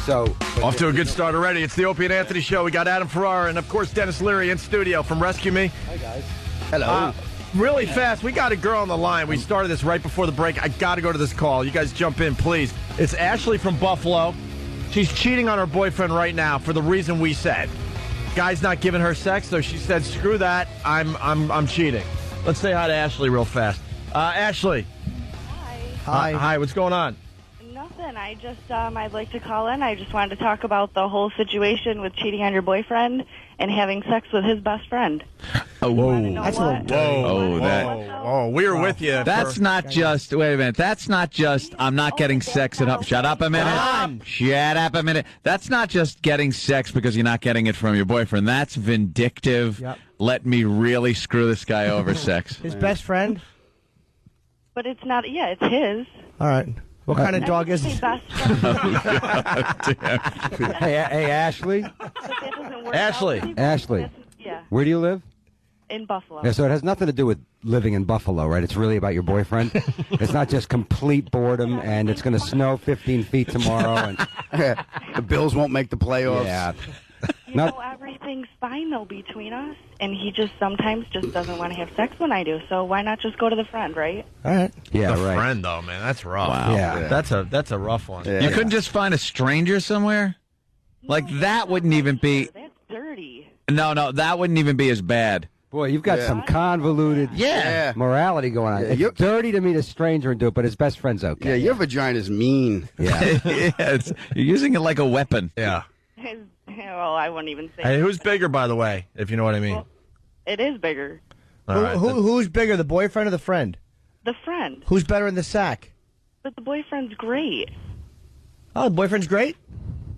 So Off to a good start already. It's the Opie and Anthony Show. We got Adam Ferrara and, of course, Dennis Leary in studio from Rescue Me. Hi, guys. Hello. Really fast, we got a girl on the line. We started this right before the break. I got to go to this call. You guys jump in, please. It's Ashley from Buffalo. She's cheating on her boyfriend right now for the reason we said. Guy's not giving her sex, so she said, "Screw that. I'm cheating." Let's say hi to Ashley real fast. Ashley. Hi. Hi. What's going on? Nothing. I just, I'd like to call in. I just wanted to talk about the whole situation with cheating on your boyfriend and having sex with his best friend. Oh, whoa. that's a little Whoa, we were with you. That's not just, wait a minute, that's not just, I'm not getting sex at home. Shut up a minute. Shut up a minute. That's not just getting sex because you're not getting it from your boyfriend. That's vindictive. Yep. Let me really screw this guy over sex. His best friend? But it's not, it's his. All right. What kind of dog is it? Hey, Ashley. Ashley. Yeah. Where do you live? In Buffalo. Yeah, so it has nothing to do with living in Buffalo, right? It's really about your boyfriend. It's not just complete boredom, and it's going to snow 15 feet tomorrow, and the Bills won't make the playoffs. Yeah. You know, everything's fine, though, between us, and he just sometimes just doesn't want to have sex when I do, so why not just go to the friend, right? All right. Yeah, the right. friend, though, man, that's rough. Wow. Yeah. That's a rough one. You couldn't just find a stranger somewhere? Like, that wouldn't even be... That's dirty. No, that wouldn't even be as bad. Boy, you've got some convoluted morality going on. It's dirty to meet a stranger and do it, but his best friend's okay. Yeah, your vagina's mean. Yeah. You're using it like a weapon. Yeah. Well, I wouldn't even say. Hey, who's bigger, by the way, if you know what I mean? Well, it is bigger. Who's bigger, the boyfriend or the friend? The friend. Who's better in the sack? But the boyfriend's great. Oh, the boyfriend's great?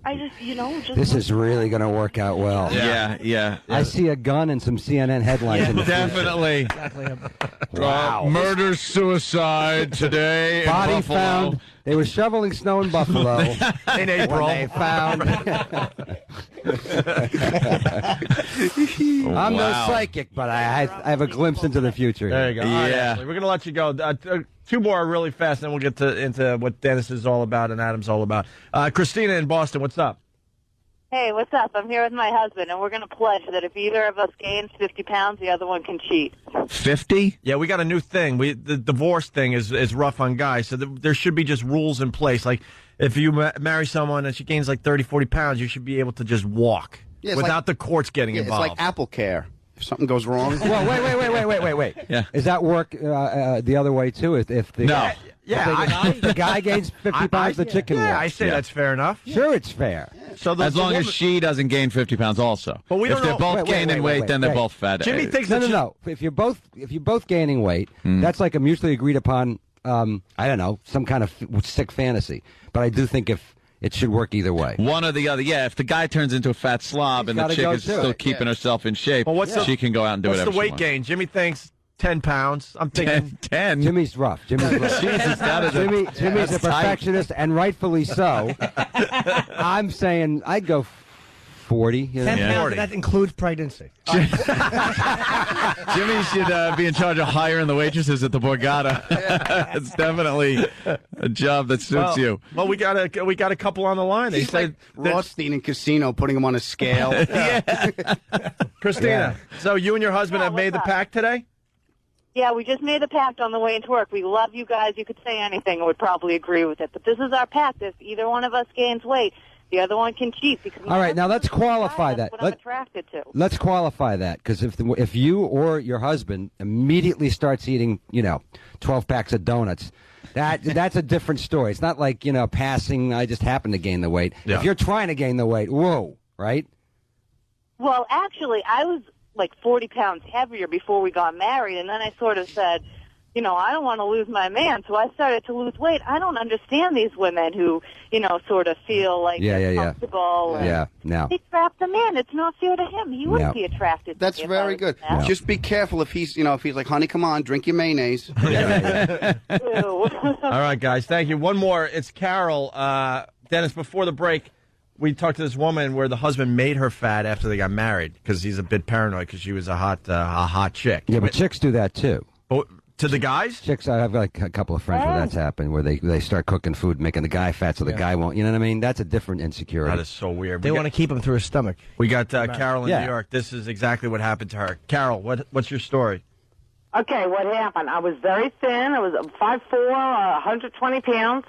I just, This is really going to work out well. Yeah. I see a gun and some CNN headlines in the Definitely. Wow. Murder, suicide today Body in Buffalo. found. They were shoveling snow in Buffalo. In April. When they found. I'm no psychic, but I have a glimpse into the future. There you go. All right, Yeah. Ashley, we're going to let you go. Two more really fast, then we'll get into what Dennis is all about and Adam's all about. Christina in Boston, what's up? Hey, what's up? I'm here with my husband, and we're going to pledge that if either of us gains 50 pounds, the other one can cheat. 50? Yeah, we got a new thing. The divorce thing is rough on guys, so there should be just rules in place. Like, if you marry someone and she gains like 30, 40 pounds, you should be able to just walk without the courts getting involved. It's like Apple Care. If something goes wrong. Well, wait. Yeah. Does that work the other way, too? If the No. the guy gains 50 pounds, the chicken walks. I say that's fair enough. Sure, it's fair. So As long as she doesn't gain 50 pounds also. But we if don't they're know- both Wait, gaining weight, then they're both fat. Jimmy thinks No. If you're both gaining weight, that's like a mutually agreed upon. I don't know, some kind of sick fantasy. But I do think if it should work either way. One or the other. Yeah, if the guy turns into a fat slob and the gotta chick go is too. still keeping herself in shape, Well, she can go out and do what's whatever the weight she wants. gain? Jimmy thinks 10 pounds. I'm thinking 10. Jimmy's rough. Jesus, that is Jimmy's a perfectionist, and rightfully so. I'm saying I'd go 40. 10 pounds, that includes pregnancy. Jimmy should be in charge of hiring the waitresses at the Borgata. It's definitely a job that suits you. Well, we got a couple on the line. They He's say like Rothstein in Casino, putting him on a scale. Christina, so you and your husband have made the pact today? Yeah, we just made the pact on the way into work. We love you guys. You could say anything and would probably agree with it. But this is our pact. If either one of us gains weight, the other one can cheat. Because All right, now let's qualify that. That's what I'm attracted to. Let's qualify that, because if you or your husband immediately starts eating, 12 packs of donuts, that's a different story. It's not like, passing, I just happen to gain the weight. Yeah. If you're trying to gain the weight, whoa, right? Well, actually, I was like 40 pounds heavier before we got married, and then I sort of said, I don't want to lose my man, so I started to lose weight. I don't understand these women who, sort of feel like they're comfortable. And no. They trapped the man. It's not fair to him. He wouldn't be attracted to That's me if very I was good. fat. Just be careful if he's like, honey, come on, drink your mayonnaise. Ew. All right, guys, thank you. One more. It's Carol. Dennis, before the break, we talked to this woman where the husband made her fat after they got married because he's a bit paranoid because she was a hot chick. Yeah, but chicks do that, too. But To the guys? Chicks, I have like a couple of friends where that's happened, where they start cooking food, making the guy fat so the guy won't. You know what I mean? That's a different insecurity. That is so weird. They want to keep him through his stomach. We got Carol in New York. This is exactly what happened to her. Carol, what's your story? Okay, what happened? I was very thin. I was 5'4", 120 pounds.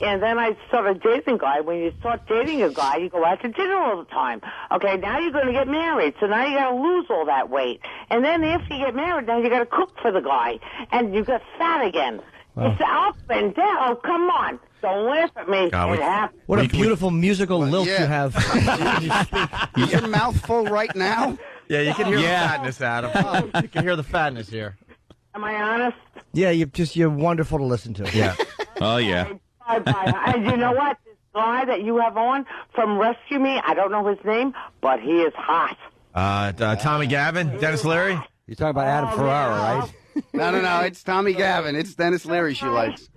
And then I started dating a guy. When you start dating a guy, you go out to dinner all the time. Okay, now you're going to get married, so now you got to lose all that weight. And then after you get married, now you got to cook for the guy, and you get fat again. Wow. It's up and down. Oh, come on. Don't laugh at me. It happens. What a beautiful musical lilt you have. Is your mouth full right now? Yeah, you can hear the fatness, Adam. You can hear the fatness here. Am I honest? Yeah, you're wonderful to listen to. Yeah. Oh, yeah. And you know what? This guy that you have on from Rescue Me, I don't know his name, but he is hot. Tommy Gavin, Dennis Leary? You're talking about Adam Ferrara, right? No. It's Tommy Gavin. It's Dennis Leary she likes.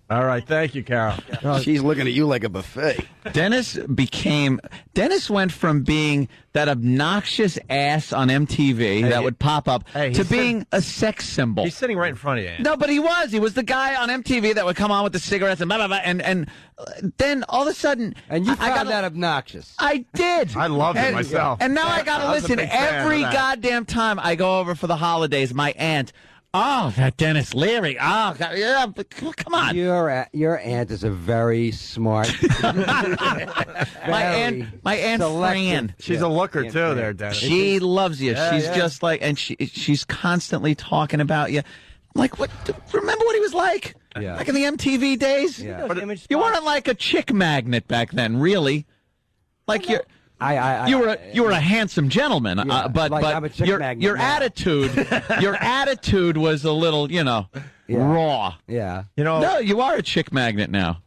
All right. Thank you, Carol. She's looking at you like a buffet. Dennis went from being that obnoxious ass on MTV that would pop up to being a sex symbol. He's sitting right in front of you. No, but he was the guy on MTV that would come on with the cigarettes and blah, blah, blah, and then all of a sudden... And you found that obnoxious. I did. I loved it myself. And now I got to listen every goddamn time I go over for the holidays. My aunt... Oh, that Dennis Leary. Oh, God, yeah, but come on. Your aunt is a very smart. my aunt Fran. She's a looker too, there, Dennis. She loves you. She's just like, and she's constantly talking about you. Like, what? Remember what he was like? Yeah. Like in the MTV days. Yeah. But you weren't like a chick magnet back then, really. Like you're. You were a handsome gentleman, but your attitude was a little, raw. Yeah. No, you are a chick magnet now.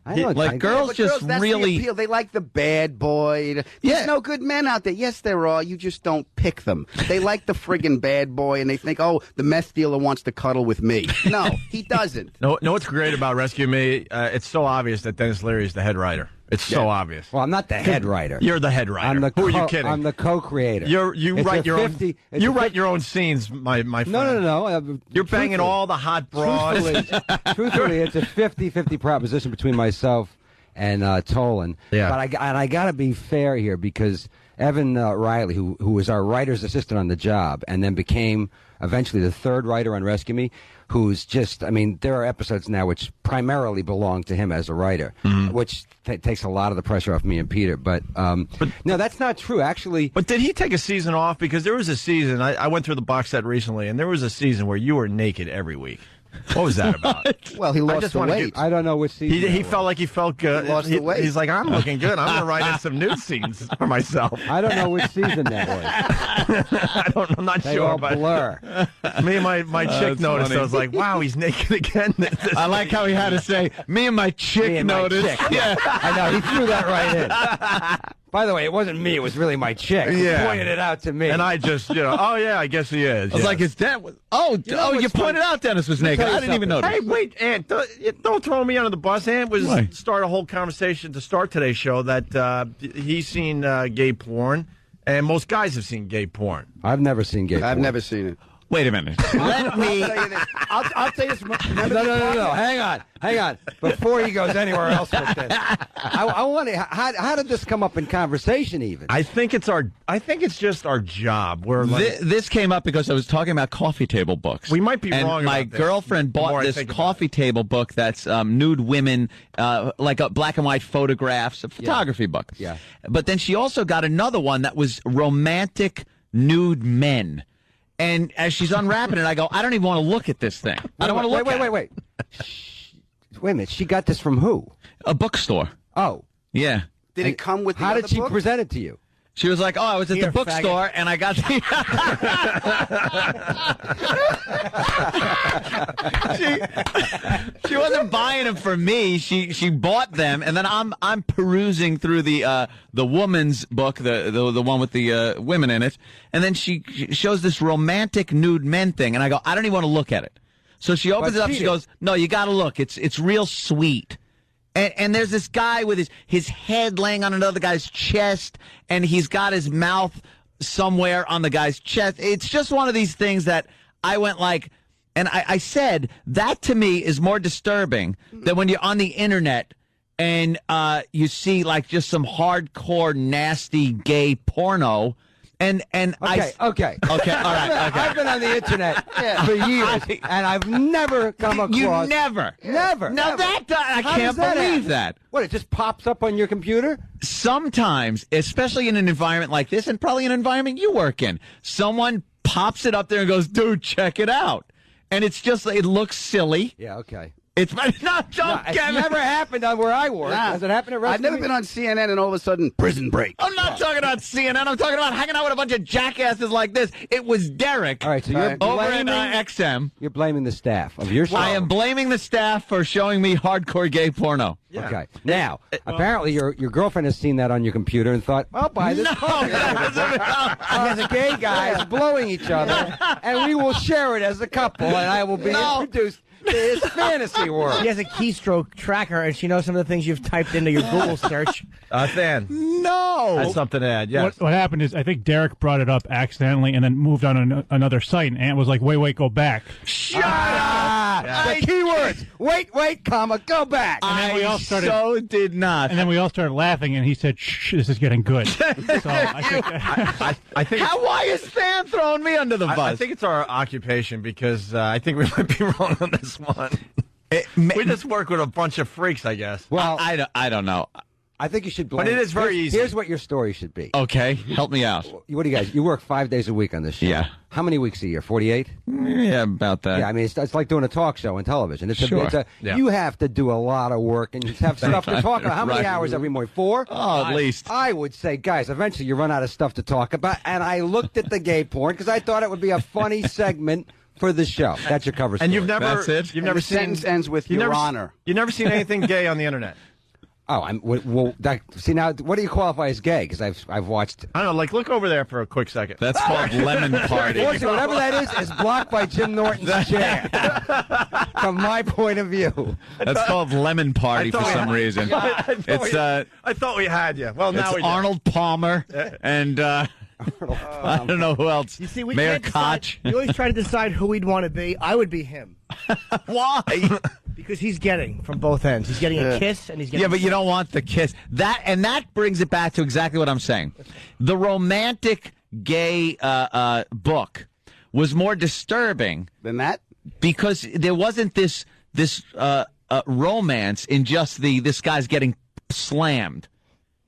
Girls just really appeal. They like the bad boy. There's no good men out there. Yes, there are. You just don't pick them. They like the friggin' bad boy, and they think, oh, the meth dealer wants to cuddle with me. No, he doesn't. No, what's great about Rescue Me? It's so obvious that Dennis Leary is the head writer. It's so obvious. Well, I'm not the head writer. You're the head writer. Who are you kidding? I'm the co-creator. You write your own scenes, my friend. No. You're banging all the hot broads. Truthfully, it's a 50-50 proposition between myself and Tolan. Yeah. But I got to be fair here because Evan Riley, who was our writer's assistant on the job and then became eventually the third writer on Rescue Me, who's just, there are episodes now which primarily belong to him as a writer, which takes a lot of the pressure off me and Peter. But no, that's not true, actually. But did he take a season off? Because there was a season, I went through the box set recently, and there was a season where you were naked every week. What was that about? Well, he lost the weight. I don't know which season. He felt like he felt good. He lost the weight. He's like, I'm looking good. I'm going to write in some nude scenes for myself. I don't know which season that was. I'm not they sure. All blur. Me and my chick noticed. Funny. I was like, wow, he's naked again. I like how he had to say, me and my chick noticed. Yeah, I know. He threw that right in. By the way, it wasn't me. It was really my chick who pointed it out to me. And I just, oh, yeah, I guess he is. I was like, is that... you pointed out Dennis was naked. I didn't even notice. Hey, wait, Aunt, don't throw me under the bus. Aunt started a whole conversation to start today's show that he's seen gay porn, and most guys have seen gay porn. I've never seen gay porn. I've never seen it. Wait a minute. Let me... I'll tell you this. No. Hang on. Before he goes anywhere else with this, I want to... How did this come up in conversation even? I think it's just our job. This came up because I was talking about coffee table books. We might be wrong about my girlfriend bought this coffee table book that's nude women, like black and white photographs, a photography book. Yeah. But then she also got another one that was romantic nude men. And as she's unwrapping it, I go, I don't even want to look at this thing. I don't want to look at it. Wait a minute. She got this from who? A bookstore. Oh. Yeah. Did it come with the How other did she book? present it to you? She was like, I was at the bookstore, faggot. and I got the... she wasn't buying them for me. She bought them, and then I'm perusing through the woman's book, the one with the women in it, and then she shows this romantic nude men thing, and I go, I don't even want to look at it. So she opens it up, she goes, no, you got to look. It's real sweet. And there's this guy with his head laying on another guy's chest, and he's got his mouth somewhere on the guy's chest. It's just one of these things that I went like, And I said that to me is more disturbing than when you're on the internet and you see like just some hardcore, nasty gay porno. And Okay. okay, all right, okay. I've been on the internet for years, and I've never come across. You never. Never. Now never. I How can't does that believe happen? that. What, it just pops up on your computer? Sometimes, especially in an environment like this, and probably an environment you work in, someone pops it up there and goes, "Dude, check it out," and it's just it looks silly. Yeah, okay. It's not It's Kevin. never happened on where I work. Nah. Has it happened at I've never been on CNN and all of a sudden, prison break. I'm not talking about CNN. I'm talking about hanging out with a bunch of jackasses like this. It was Derek. All right, so you're over at blaming, XM. you're blaming the staff of your show. I am blaming the staff for showing me hardcore gay porno. Yeah. Okay. Now, apparently your girlfriend has seen that on your computer and thought, I'll buy this. There's a gay guys blowing each other, and we will share it as a couple, and I will be introduced to his fantasy world. She has a keystroke tracker, and she knows some of the things you've typed into your Google search. Than. No. That's something to add, yes. What happened is I think Derek brought it up accidentally and then moved on another site, and Ant was like, wait, go back. Shut up. The keywords. Wait, comma, go back. And then we all started, so did not. and then we all started laughing, and he said, "Shh, this is getting good." So I think I think Why is Stan throwing me under the bus? I think it's our occupation because I think we might be wrong on this one. We just work with a bunch of freaks, I guess. Well, I don't know. I think you should blame. But it is very easy. Here's what your story should be. Okay, help me out. What do you guys? You work 5 days a week on this show. Yeah. How many weeks a year? 48. Yeah, about that. Yeah, I mean it's like doing a talk show on television. Sure. Yeah. You have to do a lot of work and have stuff to talk about. How many Right. hours every morning? 4? Oh, at least. I would say, guys, eventually you run out of stuff to talk about. And I looked at the gay porn because I thought it would be a funny segment for the show. That's your cover story. And you've never, That's it? You've And never the seen. sentence ends with you've Your never, Honor. You've never seen anything gay on the internet. Oh, see now, what do you qualify as gay? Because I've watched. I don't know. Like, look over there for a quick second. That's called Lemon Party. Unfortunately, whatever that is blocked by Jim Norton's chair. From my point of view. That's called Lemon Party for some reason. It's I thought we had you. Well, now it's we do. Arnold Palmer and I don't know who else. You see, we Mayor can't decide. Koch. We always try to decide who we'd want to be. I would be him. Why? Because he's getting from both ends. He's getting a kiss, and he's getting Yeah, but you don't want the kiss. That brings it back to exactly what I'm saying. The romantic gay book was more disturbing Than that? because there wasn't this romance in just this guy's getting slammed.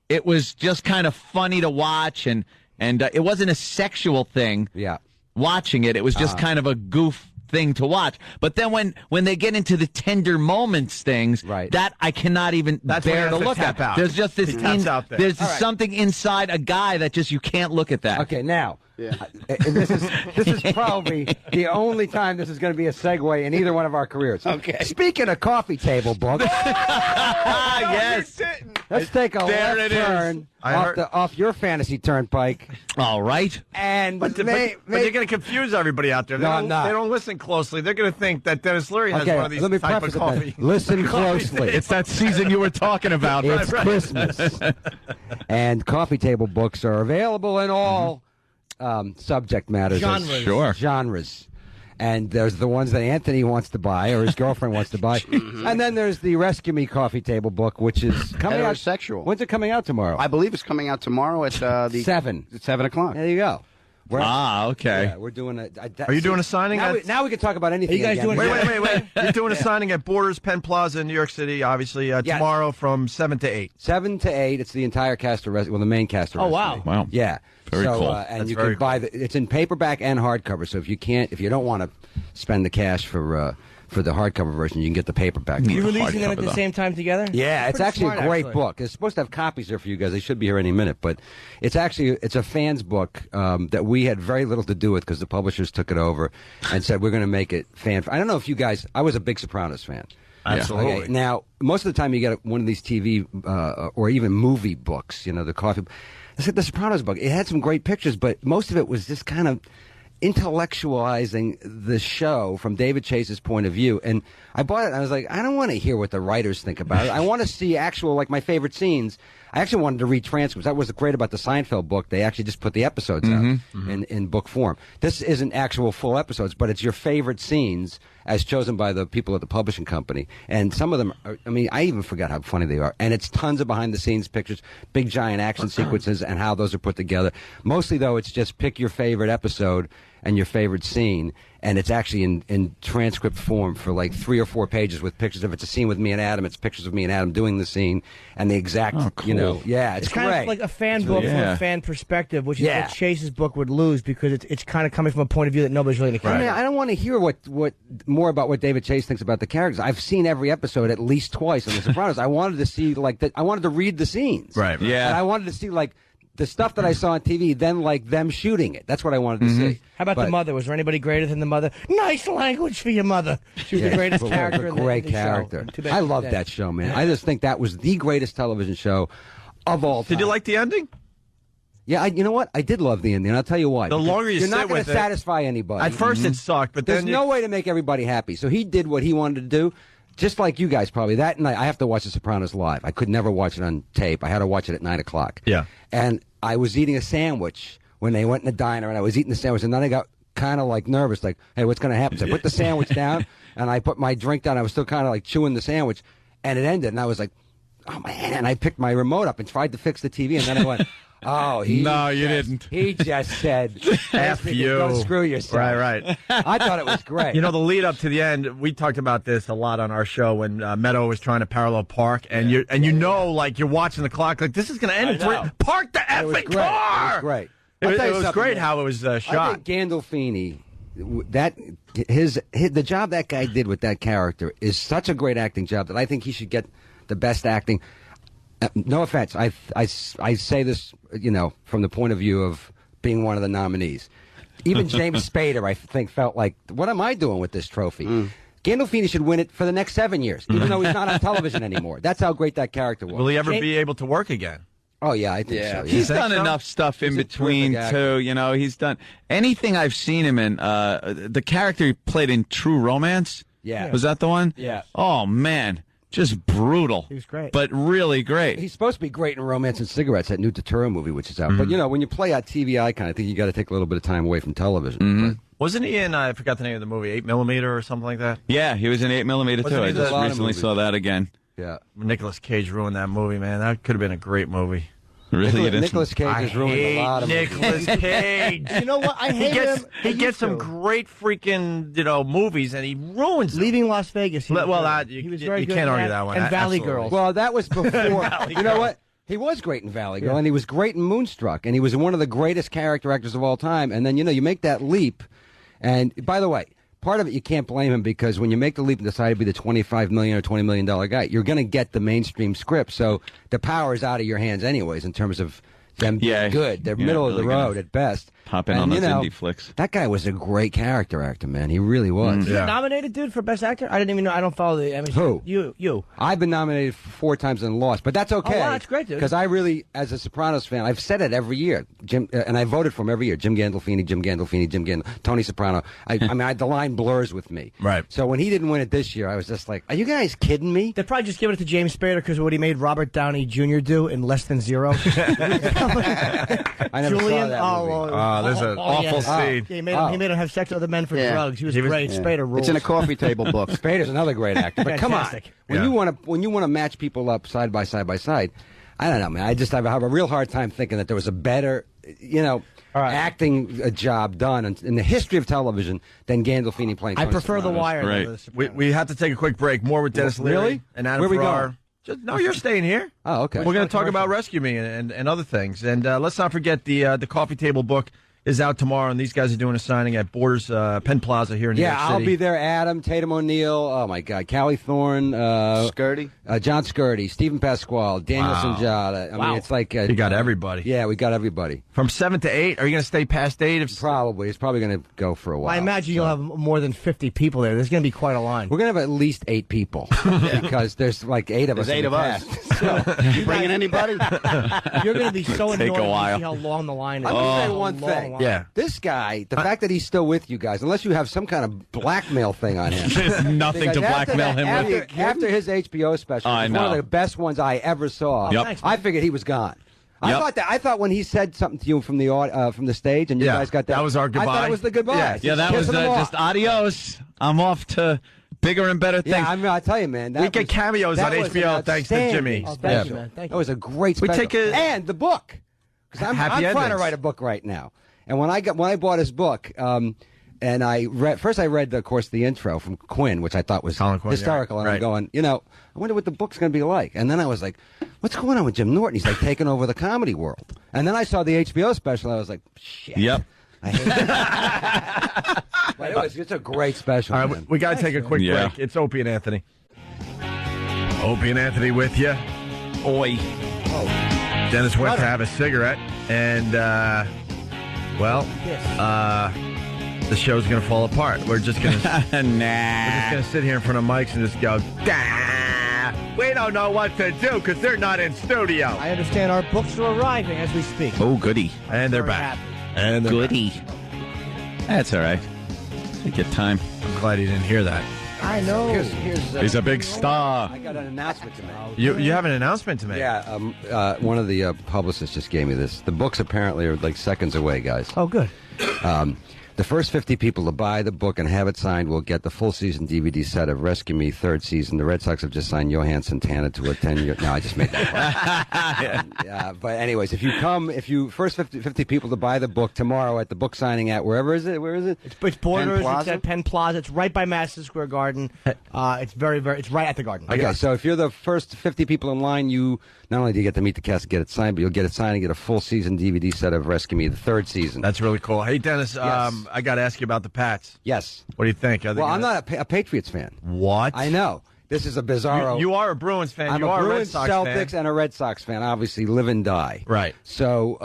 It was just kind of funny to watch, and it wasn't a sexual thing. Yeah. Watching it was just kind of a goof thing to watch. But then when they get into the tender moments things, Right. that I cannot even That's when bear you to have to look tap at. out. There's just this He taps out there. there's All right. something inside a guy that just you can't look at that. Okay, now, this is probably the only time this is going to be a segue in either one of our careers. Okay. Speaking of coffee table books, Yes. let's take a There left it is. turn I heard- off your fantasy turnpike, All right. and But you're going to confuse everybody out there. They No, don't, I'm not. They don't listen closely. They're going to think that Dennis Leary has okay, one of these let me type preface of it then. coffee. Listen closely. It's that season you were talking about. It's Christmas, and coffee table books are available in all subject matters, Genres. Sure. genres. And there's the ones that Anthony wants to buy or his girlfriend wants to buy, and then there's the Rescue Me coffee table book, which is coming out. Heterosexual. When's it coming out tomorrow? I believe it's coming out tomorrow at the 7. At 7 o'clock. There you go. Okay. Yeah, we're doing a. Are you doing a signing Now, at- now we can talk about anything. Are you guys again. doing- Wait. You're doing a signing at Borders Penn Plaza in New York City, obviously, tomorrow from 7 to 8. 7 to 8. It's the entire cast of the main cast of Oh, Rescue wow. Me. Wow. Yeah. Very so, cool. And That's you very can buy it's in paperback and hardcover. So if you don't want to spend the cash for the hardcover version, you can get the paperback. You're releasing them at hardcover, the though. same time together? Yeah, it's Pretty actually smart, a great actually. book. It's supposed to have copies there for you guys. They should be here any minute. But it's a fans book that we had very little to do with because the publishers took it over and said we're going to make it fan. I don't know if you guys. I was a big Sopranos fan. Absolutely. Okay, now, most of the time you get one of these TV or even movie books, the coffee. It's like the Sopranos book. It had some great pictures, but most of it was just kind of intellectualizing the show from David Chase's point of view. And I bought it and I was like, I don't want to hear what the writers think about it. I want to see actual, like my favorite scenes. I actually wanted to read transcripts. That was great about the Seinfeld book. They actually just put the episodes out in book form. This isn't actual full episodes, but it's your favorite scenes as chosen by the people at the publishing company. And some of them, I even forgot how funny they are. And it's tons of behind-the-scenes pictures, big, giant action sequences, and how those are put together. Mostly, though, it's just pick your favorite episode and your favorite scene, and it's actually in transcript form for like 3 or 4 pages with pictures. If it's a scene with me and Adam, it's pictures of me and Adam doing the scene and the exact, it's kind great. of like a fan book from a fan perspective, which is what Chase's book would lose because it's kind of coming from a point of view that nobody's really going to care. I don't want to hear what more about what David Chase thinks about the characters. I've seen every episode at least twice on The Sopranos. I wanted to see I wanted to read the scenes. Right. Yeah. And I wanted to see the stuff that I saw on TV, then them shooting it. That's what I wanted to see. How about the mother? Was there anybody greater than the mother? Nice language for your mother. She was the greatest character in the great show. character. I love that show, man. I just think that was the greatest television show of all time. Did you like the ending? Yeah, you know what? I did love the ending. I'll tell you why. The longer you you're sit not going with to it, satisfy anybody. At first it sucked, but there's then no way to make everybody happy. So he did what he wanted to do. Just like you guys, probably. That night, I have to watch The Sopranos live. I could never watch it on tape. I had to watch it at 9 o'clock. Yeah. And I was eating a sandwich when they went in the diner, and I was eating the sandwich, and then I got kind of nervous, hey, what's going to happen? So I put the sandwich down, and I put my drink down. I was still kind of chewing the sandwich, and it ended, and I was like, oh, man. And I picked my remote up and tried to fix the TV, and then I went, oh, no, you didn't. He just said, F you. Don't screw yourself. Right. I thought it was great. The lead up to the end, we talked about this a lot on our show when Meadow was trying to parallel park, and you're watching the clock, this is going to end in 3. Park the effing car! It was great. It was great how it was shot. I think Gandolfini, the job that guy did with that character is such a great acting job that I think he should get the best acting. No offense, I say this, from the point of view of being one of the nominees. Even James Spader, I think, felt like, what am I doing with this trophy? Gandolfini should win it for the next 7 years, even though he's not on television anymore. That's how great that character was. Will he ever be able to work again? Oh, yeah, I think so. Yeah. He's done enough stuff in between, too. He's done anything I've seen him in. The character he played in True Romance. Yeah. Was that the one? Yeah. Oh, man. Just brutal. He was great. But really great. He's supposed to be great in Romance and Cigarettes, that new Turturro movie, which is out. But, when you play out TV icon, I think you got to take a little bit of time away from television. Wasn't he in, I forgot the name of the movie, 8mm or something like that? Yeah, he was in 8mm, too. I just recently saw that again. Yeah. Nicolas Cage ruined that movie, man. That could have been a great movie. Really? Nicolas Cage has ruined a lot of Nicolas Cage. You know what? I hate him. He gets some great freaking, movies, and he ruins them. Leaving Las Vegas. He was very good. You can't argue that one. And Valley Absolutely. Girls. Well, that was before. You know what? He was great in Valley Girl, and he was great in Moonstruck, and he was one of the greatest character actors of all time. And then, you make that leap. And, by the way, part of it, you can't blame him because when you make the leap and decide to be the $25 million or $20 million guy, you're going to get the mainstream script. So the power is out of your hands anyways in terms of them being good. They're middle of the road at best. Pop in on those indie flicks. That guy was a great character actor, man. He really was. You nominated, dude, for Best Actor? I didn't even know. I don't follow the... Who? You. I've been nominated 4 times and lost, but that's okay. Oh, wow, that's great, dude. Because I really, as a Sopranos fan, I've said it every year. And I voted for him every year. Jim Gandolfini, Tony Soprano. The line blurs with me. Right. So when he didn't win it this year, I was just like, are you guys kidding me? They're probably just giving it to James Spader because of what he made Robert Downey Jr. do in Less Than Zero. I never Julian, saw that movie. There's an awful scene. He made him have sex with other men for drugs. He was great. Spader rules. It's in a coffee table book. Spader's another great actor. But come on, when you want to match people up side by side, I don't know, man. I just have a real hard time thinking that there was a better, acting job done in the history of television than Gandolfini playing. I prefer The Wire. Right. We have to take a quick break. More with Dennis Leary and Adam Where we Farrar. No, you're staying here. Oh, okay. We're going to talk about Rescue Me and other things. And let's not forget the coffee table book is out tomorrow, and these guys are doing a signing at Borders Penn Plaza here in New York City. Yeah, I'll be there. Adam, Tatum O'Neal, oh my God, Callie Thorne, Scurdy, John Scurdy, Stephen Pasquale, Daniel Sanjata. I mean, it's like you got everybody. Yeah, we got everybody. From 7 to 8. Are you going to stay past 8? Probably. It's probably going to go for a while. I imagine you'll have more than 50 people there. There's going to be quite a line. We're going to have at least 8 people because there's like 8 of us. There's 8 of us. You bringing anybody? You're going to be so annoyed a while. to see how long the line is. I'm going to say one thing. while. Yeah. This guy, the fact that he's still with you guys, unless you have some kind of blackmail thing on him. There's nothing to Because blackmail him with. After his HBO special, I it's one of know. the best ones I ever saw. Yep. Thanks, I figured he was gone. Yep. I thought when he said something to you from the stage, and you Yeah, guys got that. that was our I thought goodbye. it was the goodbye. Yeah. Yeah, that was Kissing them off. just adios. I'm off to bigger and better things. Yeah, I mean, I tell you, man. We get cameos on HBO thanks to Jimmy. Oh, thank you, man. Thank That you. was a great We special. take a- And the book. Because I'm Happy trying to endings. write a book right now. And when I bought his book, and I read, of course, the intro from Quinn, which I thought was Colin Quinn, hysterical. yeah. And I'm going, I wonder what the book's going to be like. And then I was like, what's going on with Jim Norton? He's like taking over the comedy world. And then I saw the HBO special. I was like, shit. Yep. I hate that. But it's a great special. All right, man. we got to take a quick Yeah. break. It's Opie and Anthony. Opie and Anthony with you. Oi. Dennis went to have a cigarette, and, the show's going to fall apart. We're just going to Nah. sit here in front of mics and just go, "Dah." We don't know what to do because they're not in studio. I understand our books are arriving as we speak. Oh, goody. And they're Very back. happy. And they're Goody. That's all right. Take your time. back. I'm glad you didn't hear that. I know. Here's He's a big star. I got an announcement to make. You have an announcement to make. Yeah, one of the publicists just gave me this. The books apparently are like seconds away, guys. Oh, good. The first 50 people to buy the book and have it signed will get the full season DVD set of Rescue Me third season. The Red Sox have just signed Johan Santana to a 10-year. No, I just made that up. But anyways, if you first 50 people to buy the book tomorrow at the book signing at where is it? It's Borders. It's Plaza? at Penn Plaza. It's right by Madison Square Garden. It's it's right at the Garden. Okay, so if you're the first 50 people in line, you not only do you get to meet the cast and get it signed, but you'll get it signed and get a full season DVD set of Rescue Me, the third season. That's really cool. Hey, Dennis, Yes. I got to ask you about the Pats. Yes. What do you think? Are they Well, I'm gonna- not a Patriots fan. What? I know. This is a bizarro. You are a Bruins fan. I'm you a are Bruins, a Red Sox Celtics, fan. and a Red Sox fan. Obviously, live and die. Right. So,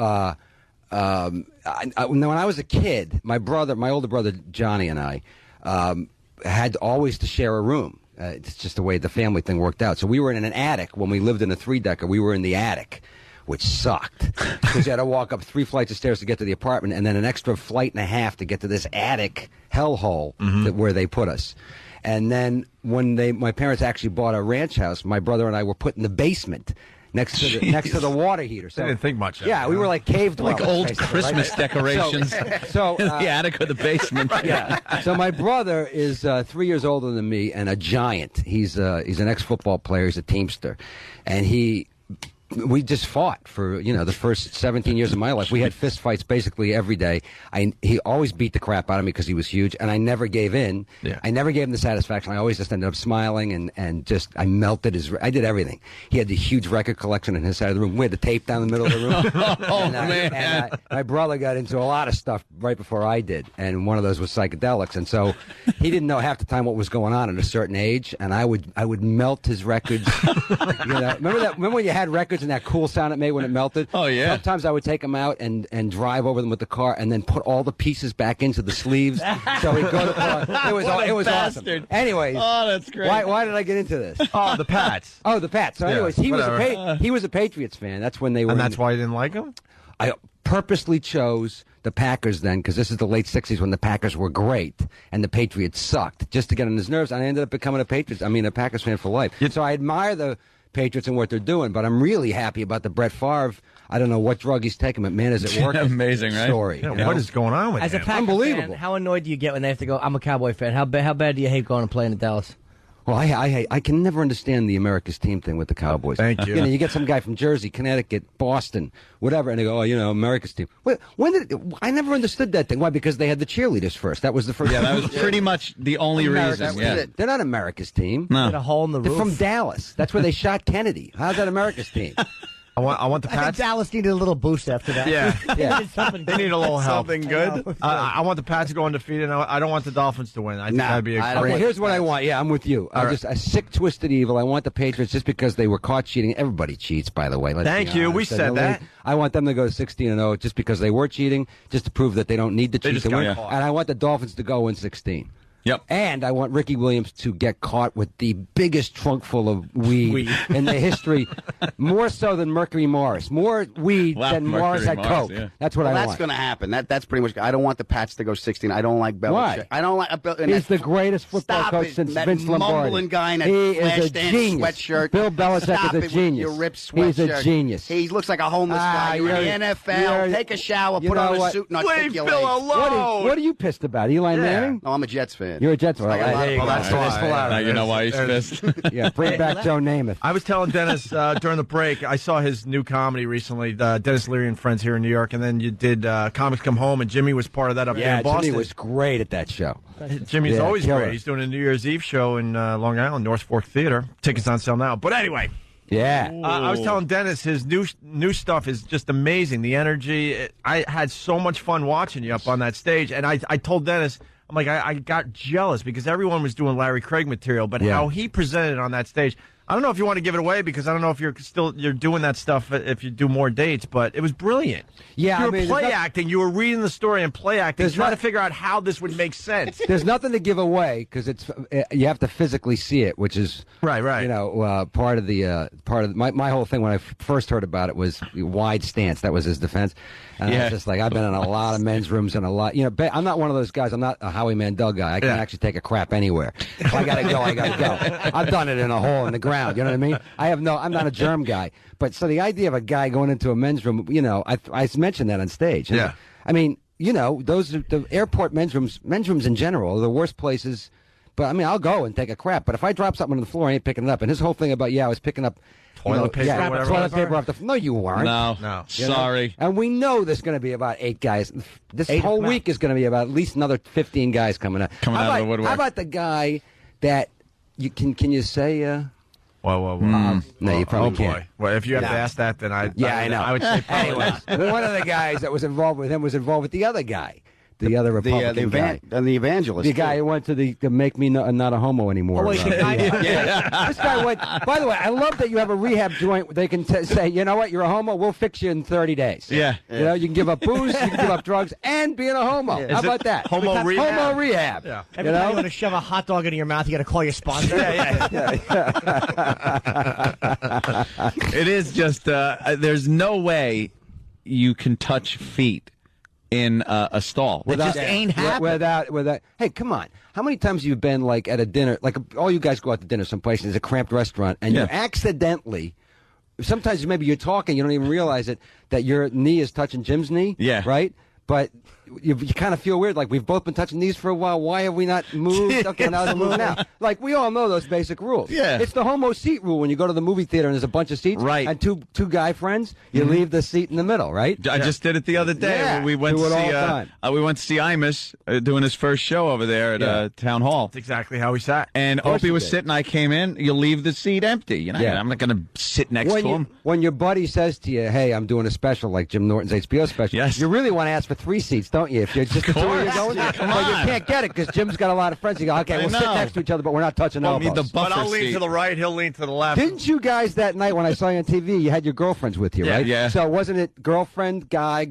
when I was a kid, my older brother Johnny, and I had always to share a room. It's just the way the family thing worked out. So we were in an attic when we lived in a 3-decker. We were in the attic, which sucked because you had to walk up 3 flights of stairs to get to the apartment, and then an extra flight and a half to get to this attic hellhole where they put us. And then when my parents actually bought a ranch house, my brother and I were put in the basement next to the water heater. So I didn't think much of it. Yeah, we were like cave dwellers, Like old basically, Christmas right? decorations So in the attic or the basement. yeah. So my brother is 3 years older than me and a giant. He's an ex-football player. He's a teamster, and we just fought for the first 17 years of my life. We had fist fights basically every day. He always beat the crap out of me because he was huge, and I never gave in. Yeah. I never gave him the satisfaction. I always just ended up smiling and just I melted I did everything. He had the huge record collection in his side of the room. We had the tape down the middle of the room. Man. My brother got into a lot of stuff right before I did, and one of those was psychedelics, and so he didn't know half the time what was going on at a certain age, and I would melt his records. Remember when you had records and that cool sound it made when it melted? Oh, yeah. Sometimes I would take them out and drive over them with the car and then put all the pieces back into the sleeves so we'd go to it was awesome. bastard. Anyways, Oh, that's great. why did I get into this? Oh, the Pats. Oh, the Pats. So Yeah, anyways, he whatever. was a Patriots fan. That's when they were And in that's why you didn't like him? I purposely chose the Packers then because this is the late 60s when the Packers were great and the Patriots sucked just to get on his nerves. And I ended up becoming a Packers fan for life. So I admire the Patriots and what they're doing, but I'm really happy about the Brett Favre. I don't know what drug he's taking, but man, is it working? Amazing, right? Story. Yeah, you know? what is going on with As a him? Packer Unbelievable. fan, how annoyed do you get when they have to go? I'm a Cowboy fan. How bad do you hate going and playing in Dallas? Well, I can never understand the America's team thing with the Cowboys. Thank you. You get some guy from Jersey, Connecticut, Boston, whatever, and they go, America's team. I never understood that thing. Why? Because they had the cheerleaders first. That was the first. Yeah, that was pretty much the only America's reason. team. Yeah. They're not America's team. Get a hole in the They're roof. from Dallas. That's where they shot Kennedy. How's that America's team? I want the I think Pats. Dallas needed a little boost after that. Yeah. Yeah. They need a little help. Something good. I want the Pats to go undefeated. I don't want the Dolphins to win. I think Nah, that'd be a Okay, great. here's what I want. Yeah, I'm with you. All right. Just a sick, twisted evil. I want the Patriots just because they were caught cheating. Everybody cheats, by the way. Let's Thank be you. honest. We said And that. I want them to go 16-0 just because they were cheating, just to prove that they don't need to cheat just to got win. caught. And I want the Dolphins to go win 16. Yep. And I want Ricky Williams to get caught with the biggest trunk full of weed in the history, more so than Mercury Morris. More weed than Morris had coke. Yeah. That's what I want. That's going to happen. That's pretty much. I don't want the Pats to go 16. I don't like Belichick. Why? I don't like. He's the greatest football coach since Vince Lombardi. Mumbling guy in that he is a flash-dance genius. sweatshirt. Bill Belichick is a genius. Your ripped sweatshirt. He's a genius. He looks like a homeless guy. You're in the NFL. Take a shower. Put on a suit and leave Bill alone. What are you pissed about? Eli Manning? No, I'm a Jets fan. You're a Jets fan. There you go. That's Now you know why he's pissed. Yeah, bring back Joe Namath. I was telling Dennis during the break, I saw his new comedy recently, Dennis Leary and Friends here in New York, and then you did Comics Come Home, and Jimmy was part of that up there in Boston. Jimmy was great at that show. Jimmy's always great. He's doing a New Year's Eve show in Long Island, North Fork Theater. Tickets on sale now. But anyway. Yeah. I was telling Dennis his new stuff is just amazing. The energy. I had so much fun watching you up on that stage, and I told Dennis, I'm like, I got jealous because everyone was doing Larry Craig material, but how he presented on that stage. I don't know if you want to give it away because I don't know if you're doing that stuff if you do more dates, but it was brilliant. Yeah, you were play acting. You were reading the story and play acting, trying to figure out how this would make sense. There's nothing to give away because you have to physically see it, which is right. You know, part of my whole thing when I first heard about it was wide stance. That was his defense. And I was just like, I've been in a lot of men's rooms and a lot. You know, I'm not one of those guys. I'm not a Howie Mandel guy. I can actually take a crap anywhere. If I gotta go, I gotta go. I've done it in a hole in the ground. You know what I mean? I'm not a germ guy. But so the idea of a guy going into a men's room, you know, I mentioned that on stage. Yeah. I mean, you know, the airport men's rooms in general are the worst places. But I mean, I'll go and take a crap. But if I drop something on the floor, I ain't picking it up. And his whole thing about I was picking up toilet paper or whatever. Toilet paper off the floor. No, you weren't. No. Sorry. And we know there's going to be about 8 guys. This whole week is going to be about at least another 15 guys coming out. Out of the woodwork. How about the guy that you can you say? Whoa. No, you probably can't. Boy. Well, if you have to ask that, then I know. I would say anyways. One of the guys that was involved with him was involved with the other guy. The other Republican guy. And the evangelist. The guy who went to the Make Me Not a Homo Anymore. Oh, wait, This guy went. By the way, I love that you have a rehab joint where they can say, you know what, you're a homo, we'll fix you in 30 days. Yeah. You know, you can give up booze, you can give up drugs, and being a homo. How about that? Homo rehab? Homo rehab. Yeah. Every time you want to shove a hot dog into your mouth, you got to call your sponsor. It is just, there's no way you can touch feet in a stall. It just ain't happening. Without, hey, come on. How many times have you been, like, at a dinner, like, all you guys go out to dinner someplace, and there's a cramped restaurant, and you accidentally, sometimes maybe you're talking, you don't even realize it, that your knee is touching Jim's knee, right? But you kind of feel weird, like we've both been touching these for a while. Why have we not moved? Okay, now let's move now. Like, we all know those basic rules. Yeah. It's the homo seat rule when you go to the movie theater and there's a bunch of seats. Right. And two guy friends, you leave the seat in the middle, right? I just did it the other day. Yeah. We went Do to it all see the time. we went to see Imus doing his first show over there at Town Hall. That's exactly how we sat. And Opie was sitting. I came in. You leave the seat empty. You know, Yeah. I'm not going to sit next to him. When your buddy says to you, "Hey, I'm doing a special like Jim Norton's HBO special," you really want to ask for 3 seats, don't you? If you're just the 2 of you going, but you can't get it because Jim's got a lot of friends. You go, "Okay, we'll sit next to each other, but we're not touching elbows." But I'll lean to the right. He'll lean to the left. Didn't you guys that night when I saw you on TV? You had your girlfriends with you, right? Yeah. So wasn't it girlfriend guy?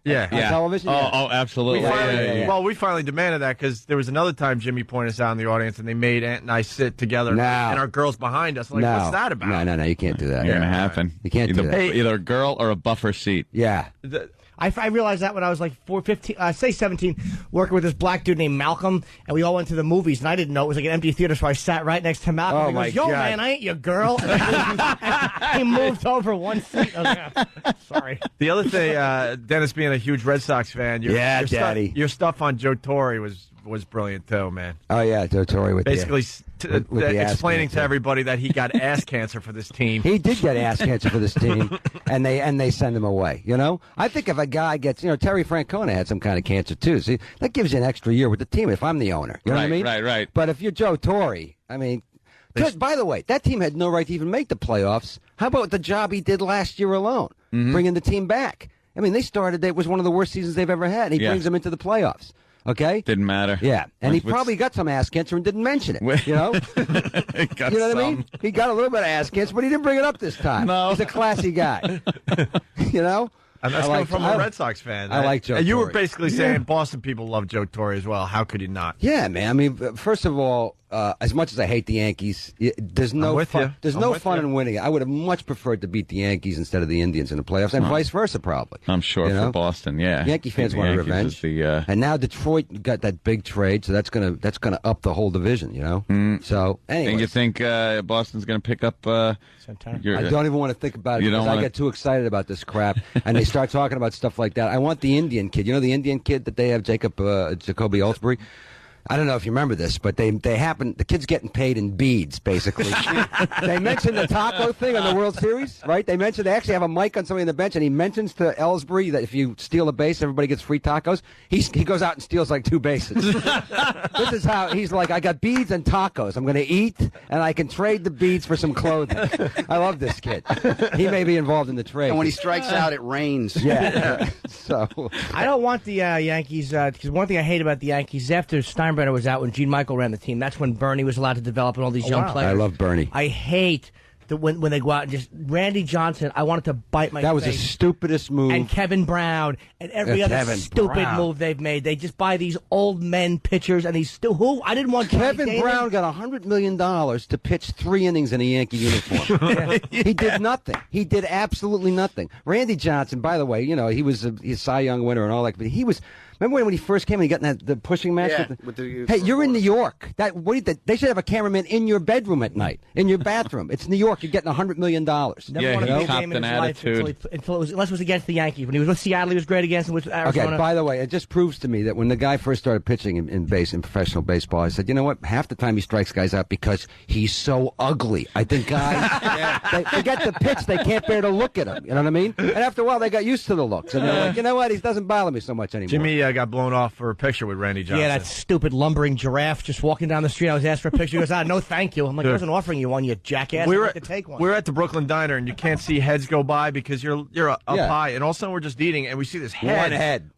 Yeah. On television. Oh, absolutely. Well, we finally demanded that because there was another time Jimmy pointed us out in the audience and they made Aunt and I sit together and our girls behind us. Like, what's that about? No, you can't do that. Ain't gonna happen. You can't do that. Either a girl or a buffer seat. Yeah. I realized that when I was like 17, working with this black dude named Malcolm, and we all went to the movies, and I didn't know it was like an empty theater, so I sat right next to Malcolm. Oh, He my goes, "Yo, God. man, I ain't your girl." And he moved over 1 seat. I was like, "Oh, sorry." The other thing, Dennis being a huge Red Sox fan, your Daddy. your stuff on Joe Torre was brilliant too, man. Oh yeah, Joe Torre with Basically with the ass explaining cancer. to everybody that he got ass cancer for this team. He did get ass cancer for this team, and they send him away. You know, I think if a guy gets, Terry Francona had some kind of cancer too. See, that gives you an extra year with the team. If I'm the owner, you know what I mean? Right. But if you're Joe Torre, I mean, by the way, that team had no right to even make the playoffs. How about the job he did last year alone, bringing the team back? I mean, they started. It was one of the worst seasons they've ever had. And he brings them into the playoffs. Okay? Didn't matter. Yeah. And he probably got some ass cancer and didn't mention it. You know? You know what I mean? He got a little bit of ass cancer, but he didn't bring it up this time. No. He's a classy guy. You know? And that's coming from a Red Sox fan. I like Joe And you were Torre. basically saying Boston people love Joe Torre as well. How could you not? Yeah, man. I mean, first of all, as much as I hate the Yankees, there's no with fun. you. There's I'm no with fun you. in winning it. I would have much preferred to beat the Yankees instead of the Indians in the playoffs, and vice versa, probably. I'm sure You for know? Boston, yeah. Yankee fans The want Yankees revenge. is the, And now Detroit got that big trade, so that's gonna up the whole division. You know. So anyway, and you think Boston's going to pick up your, I don't even want to think about it You don't because I wanna- get too excited about this crap, and they start talking about stuff like that. I want the Indian kid. You know the Indian kid that they have, Jacoby Ellsbury. I don't know if you remember this, but the kid's getting paid in beads, basically. They mentioned the taco thing on the World Series, right? They actually have a mic on somebody on the bench, and he mentions to Ellsbury that if you steal a base, everybody gets free tacos. He goes out and steals like 2 bases. This is how he's like, I got beads and tacos. I'm going to eat, and I can trade the beads for some clothing. I love this kid. He may be involved in the trade. And when he strikes out, it rains. Yeah. So I don't want the Yankees, because one thing I hate about the Yankees, after Steinbrenner was out, when Gene Michael ran the team, that's when Bernie was allowed to develop and all these young players. I love Bernie. I hate when they go out and just Randy Johnson. I wanted to bite my That was the face. stupidest move. And Kevin Brown and every other Kevin stupid Brown. move they've made. They just buy these old men pitchers and these who I didn't want. Kevin Johnny Brown Damon. got $100 million to pitch 3 innings in a Yankee uniform. He did nothing. He did absolutely nothing. Randy Johnson, by the way, you know, he was a Cy Young winner and all that, but he was. Remember when he first came and he got in the pushing match? Yeah, with hey, you're in New York. They should have a cameraman in your bedroom at night, in your bathroom. It's New York. You're getting $100 million. Never Yeah, won a he big copped game in an his life attitude. until it was, unless it was against the Yankees. When he was with Seattle, he was great against them with Arizona. Okay, by the way, it just proves to me that when the guy first started pitching in professional baseball, I said, you know what? Half the time he strikes guys out because he's so ugly. I think guys, they get the pitch, they can't bear to look at him. You know what I mean? And after a while, they got used to the looks. And they're like, you know what? He doesn't bother me so much anymore. Jimmy got blown off for a picture with Randy Johnson. Yeah, that stupid lumbering giraffe just walking down the street. I was asked for a picture. He goes, no, thank you. I'm like, I wasn't offering you one, you jackass. I'd like to take one. We're at the Brooklyn Diner, and you can't see heads go by because you're up high, and all of a sudden we're just eating, and we see this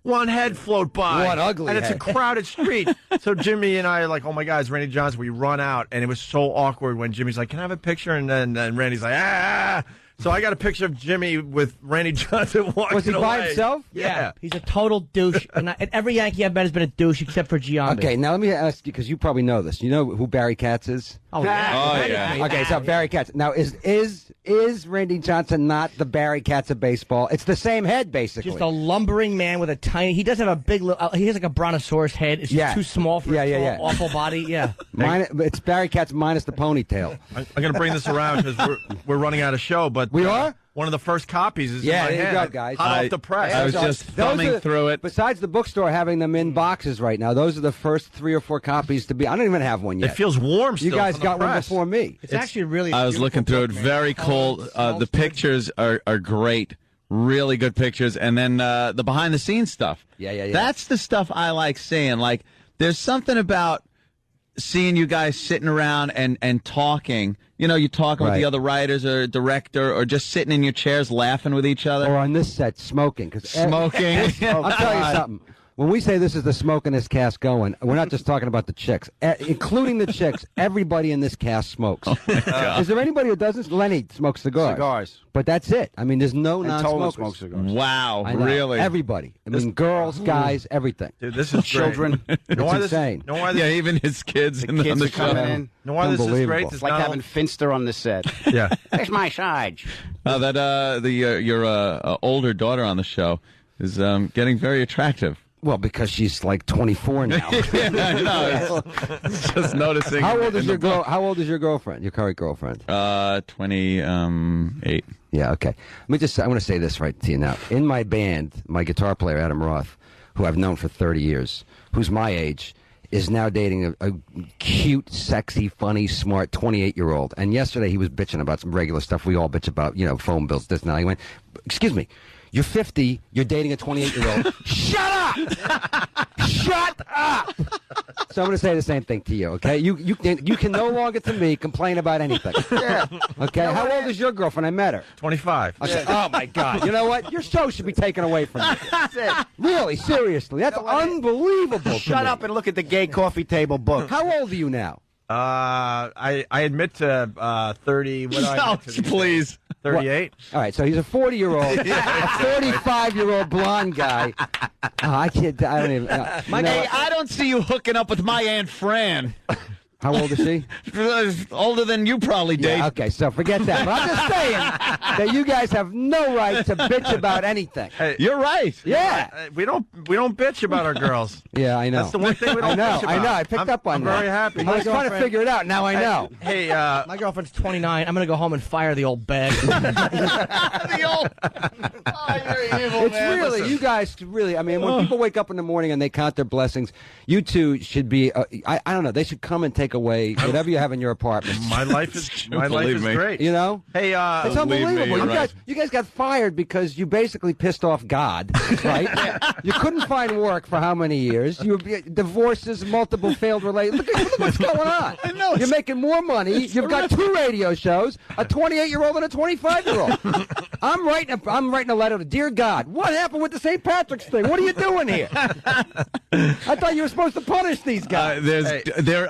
one head float by, One ugly and it's head. a crowded street. So Jimmy and I are like, oh my God, it's Randy Johnson. We run out, and it was so awkward when Jimmy's like, can I have a picture? And then Randy's like, ah. So I got a picture of Jimmy with Randy Johnson walking Was he by away. himself? Yeah, he's a total douche. and every Yankee I've met has been a douche except for Giambi. Okay, now let me ask you, because you probably know this. You know who Barry Katz is? Oh, yeah. Okay, so Barry Katz. Now, is Randy Johnson not the Barry Katz of baseball? It's the same head, basically. Just a lumbering man with a tiny. He does have a big. He has like a brontosaurus head. It's just too small for his tall, awful body. Yeah. It's Barry Katz minus the ponytail. I'm going to bring this around because we're running out of show. But We are? One of the first copies is in Yeah, my there you hand. go, guys. Hot off the press. I was just thumbing through it. Besides the bookstore having them in boxes right now, those are the first 3 or 4 copies to be. I don't even have one yet. It feels warm still. You guys from the got one press. before me. It's actually really. I was looking through it. Very cool. The pictures are great. Really good pictures. And then the behind-the-scenes stuff. Yeah. That's the stuff I like seeing. Like, there's something about seeing you guys sitting around and talking. You know, you're talking with the other writers or director or just sitting in your chairs laughing with each other. Or on this set, smoking. Smoking. I'll tell you something. When we say this is the smokinest cast going, we're not just talking about the chicks. Including the chicks, everybody in this cast smokes. Is there anybody who doesn't? Lenny smokes cigars. But that's it. I mean, there's no And Tolan non-smokers. smokes cigars. Wow, I know. really? Everybody. I mean, girls, guys, everything. Dude, this is Children. It's insane. Know why this, Yeah, even his kids, The on kids the are coming show. in. know why this is Unbelievable. great? It's It's like having Finster on the set. Yeah. Where's my Sarge? Your older daughter on the show is getting very attractive. Well, because she's like 24 now. I know. It's just noticing. How old is in the your How old is your girlfriend? Your current girlfriend? 28. Yeah. Okay. I want to say this right to you now. In my band, my guitar player Adam Roth, who I've known for 30 years, who's my age, is now dating a cute, sexy, funny, smart 28-year-old. And yesterday he was bitching about some regular stuff we all bitch about, you know, phone bills, this and that. He went, "Excuse me, you're 50, you're dating a 28-year-old. Shut up! Shut up!" So I'm going to say the same thing to you, okay? You can no longer to me complain about anything. Yeah. Okay? How old is your girlfriend? I met her. 25. Okay. Oh, my God. You know what? Your show should be taken away from you. That's it. Really, seriously. That's unbelievable to Shut me. up and look at the gay coffee table book. How old are you now? I admit to 30. What do I admit to? Please. 38. All right, so he's a 40-year-old, a 45-year-old blonde guy. Oh, I can't. I don't even. Hey, I don't see you hooking up with my Aunt Fran. How old is she? Older than you probably date. Yeah, okay, so forget that. But I'm just saying that you guys have no right to bitch about anything. Hey, you're right. Yeah. We don't bitch about our girls. Yeah, I know. That's the one thing we don't bitch about. I know. I picked up on I'm that. very happy. I was trying to figure it out. Now I know. Hey, my girlfriend's 29. I'm going to go home and fire the old bag. The old. Oh, you're evil, it's man. really, Listen. you guys really, I mean, when people wake up in the morning and they count their blessings, you two should be, I don't know, they should come and take away whatever you have in your apartment. my life is great. You know? Hey, it's unbelievable. you're You guys got fired because you basically pissed off God, right? You couldn't find work for how many years? Divorces, multiple failed relationships. Look what's going on. I know. You're making more money. You've got 2 radio shows, a 28-year-old and a 25-year-old. I'm writing a letter to Dear God. What happened with the St. Patrick's thing? What are you doing here? I thought you were supposed to punish these guys.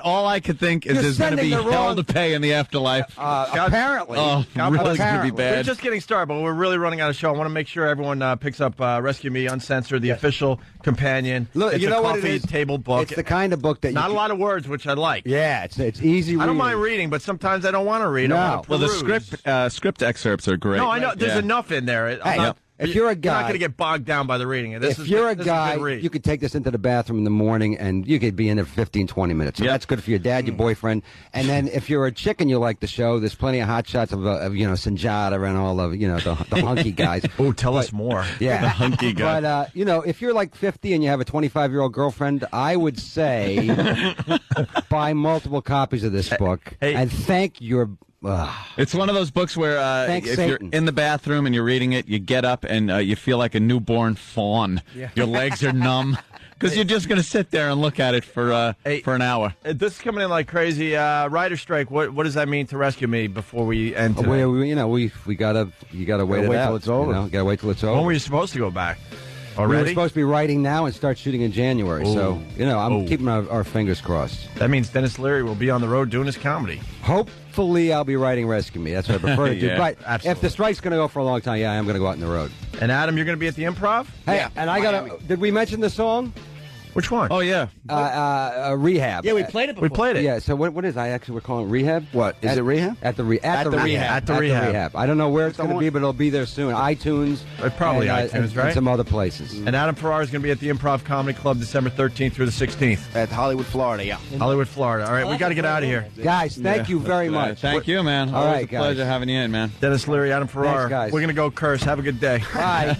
All I could think is You're there's going to be sending the hell wrong- to pay in the afterlife. Apparently. Oh, really going to be apparently. We're bad. just getting started, but we're really running out of show. I want to make sure everyone picks up Rescue Me Uncensored, the official companion. Look, it's you know a what it coffee is? table book. It's the kind of book that Not a lot of words, which I like. Yeah, it's easy reading. I don't mind reading, but sometimes I don't want to read. No. I want to Well, the peruse. script excerpts are great. No, I know. There's Yeah. enough in there. I'm Hey, not- if you're a You're not guy, going to get bogged down by the reading. if you're a this guy, is a good read. you could take this into the bathroom in the morning, and you could be in there 15, 20 minutes. So Yep. that's good for your dad, your boyfriend. And then if you're a chick and you like the show, there's plenty of hot shots of Sanjata and all of the hunky guys. Oh, tell us more. Yeah, The hunky guy. But if you're like 50 and you have a 25-year-old girlfriend, I would say buy multiple copies of this book and thank your. It's one of those books where Thanks, if Satan. you're in the bathroom and you're reading it, you get up and you feel like a newborn fawn. Yeah. Your legs are numb because you're just going to sit there and look at it for an hour. This is coming in like crazy. Writer strike. What does that mean to Rescue Me before we end today? We gotta wait it wait out. till it's over. Gotta wait till it's over. When were you supposed to go back? We were Already? supposed to be writing now and start shooting in January. So, I'm keeping our fingers crossed. That means Dennis Leary will be on the road doing his comedy. Hopefully, I'll be writing Rescue Me. That's what I prefer to do. Yeah, But absolutely. if the strike's going to go for a long time, I am going to go out on the road. And Adam, you're going to be at the Improv? Hey, and I got to. Did we mention the song? Which one? Oh, yeah. Rehab. Yeah, we played it before. we played it. Yeah, so what is we're calling it Rehab? What, is it Rehab? At the Rehab. At the Rehab. I don't know where it's going to one- be, but it'll be there soon. iTunes. Probably and, iTunes, and right? some other places. And Adam Ferrara is going to be at the Improv Comedy Club December 13th through the 16th. At Hollywood, Florida, yeah. Hollywood, Florida. All right, we got to get out of here. Guys, thank you very much. Thank you, man. All Always right, a pleasure guys. having you in, man. Dennis Leary, Adam Ferrara. Thanks, guys. We're going to go curse. Have a good day. Bye.